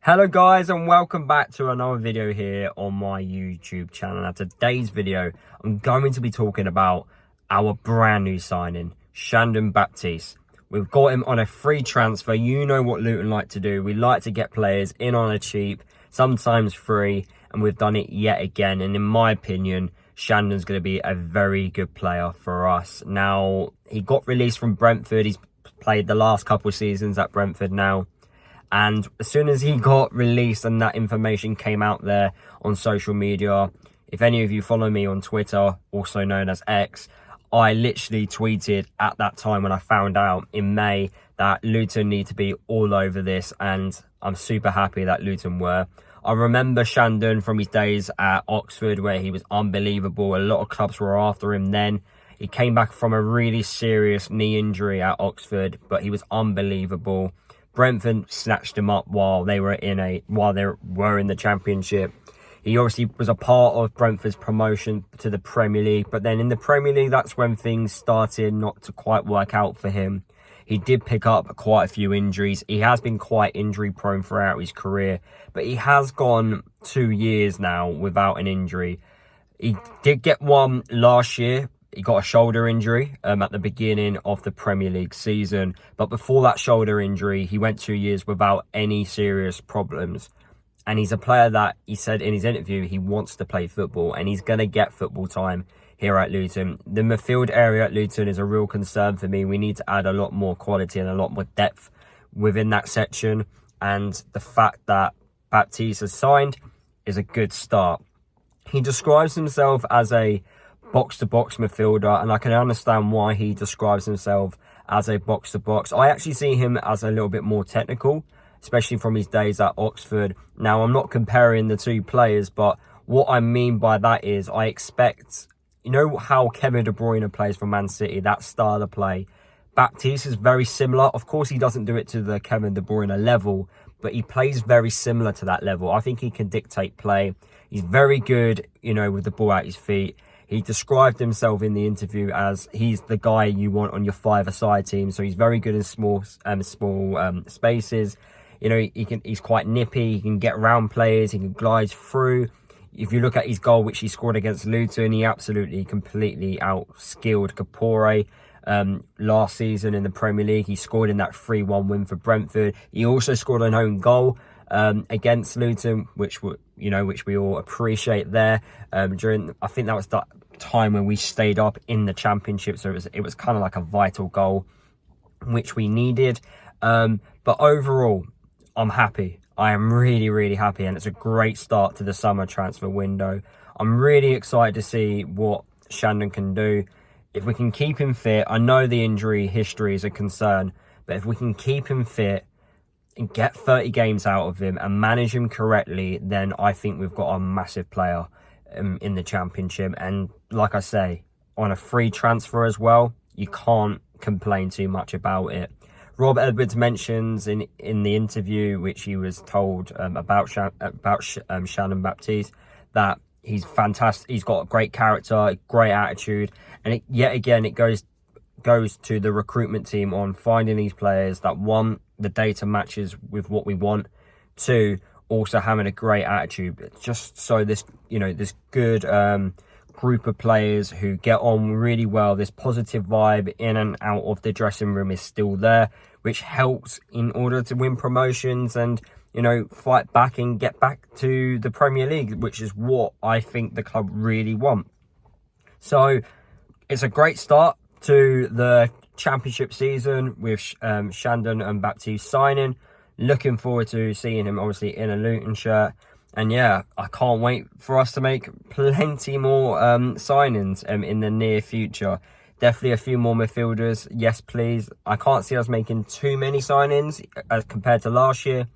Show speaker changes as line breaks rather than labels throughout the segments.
Hello guys, and welcome back to another video here on my YouTube channel. Now today's video, I'm going to be talking about our brand new signing, Shandon Baptiste. We've got him on a free transfer. You know what Luton like to do. We like to get players in on a cheap, sometimes free, and we've done it yet again. And in my opinion, Shandon's going to be a very good player for us. Now, he got released from Brentford. He's played the last couple of seasons at Brentford now. And as soon as he got released and that information came out there on social media, if any of you follow me on Twitter, also known as X, I literally tweeted at that time when I found out in May that Luton need to be all over this, and I'm super happy that Luton were. I remember Shandon from his days at Oxford where he was unbelievable. A lot of clubs were after him then. He came back from a really serious knee injury at Oxford, but he was unbelievable. Brentford snatched him up while they were in the Championship. He obviously was a part of Brentford's promotion to the Premier League, but then in the Premier League, that's when things started not to quite work out for him. He did pick up quite a few injuries. He has been quite injury prone throughout his career, but he has gone 2 years now without an injury. He did get one last year. He got a shoulder injury at the beginning of the Premier League season. But before that shoulder injury, he went 2 years without any serious problems. And he's a player that he said in his interview he wants to play football, and he's going to get football time here at Luton. The midfield area at Luton is a real concern for me. We need to add a lot more quality and a lot more depth within that section. And the fact that Baptiste has signed is a good start. He describes himself as a box-to-box midfielder, and I can understand why he describes himself as a box-to-box. I actually see him as a little bit more technical, especially from his days at Oxford. Now, I'm not comparing the two players, but what I mean by that is I expect, you know how Kevin De Bruyne plays for Man City, that style of play. Baptiste is very similar. Of course, he doesn't do it to the Kevin De Bruyne level, but he plays very similar to that level. I think he can dictate play. He's very good, with the ball at his feet. He described himself in the interview as he's the guy you want on your five-a-side team. So he's very good in small spaces. He's quite nippy. He can get around players. He can glide through. If you look at his goal, which he scored against Luton, he absolutely, completely out-skilled Coyh last season in the Premier League. He scored in that 3-1 win for Brentford. He also scored an own goal against Luton, which we all appreciate there. I think that was that time when we stayed up in the Championship, so it was kind of like a vital goal which we needed. But overall, I'm happy. I am really, really happy, and it's a great start to the summer transfer window. I'm really excited to see what Shandon can do. If we can keep him fit, I know the injury history is a concern, but if we can keep him fit and get 30 games out of him and manage him correctly, then I think we've got a massive player in the Championship. And like I say, on a free transfer as well, you can't complain too much about it. Rob Edwards mentions in the interview, which he was told about Shandon Baptiste, that he's fantastic. He's got a great character, great attitude, and yet again it goes to the recruitment team on finding these players that, one, the data matches with what we want, two, also having a great attitude. Just so this good group of players who get on really well, this positive vibe in and out of the dressing room is still there, which helps in order to win promotions and fight back and get back to the Premier League, which is what I think the club really want. So it's a great start to the Championship season with Shandon and Baptiste signing. Looking forward to seeing him obviously in a Luton shirt. And yeah, I can't wait for us to make plenty more signings in the near future. Definitely a few more midfielders. Yes, please. I can't see us making too many signings as compared to last year.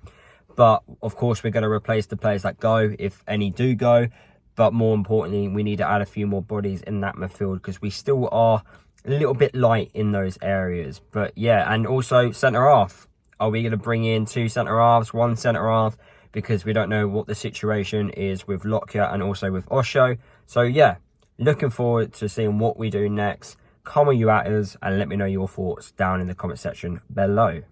But of course, we're going to replace the players that go, if any do go. But more importantly, we need to add a few more bodies in that midfield because we still are a little bit light in those areas. But yeah, and also centre-half. Are we going to bring in 2 centre-halves, 1 centre-half? Because we don't know what the situation is with Lockyer and also with Osho. So yeah, looking forward to seeing what we do next. Come on, you at us, and let me know your thoughts down in the comment section below.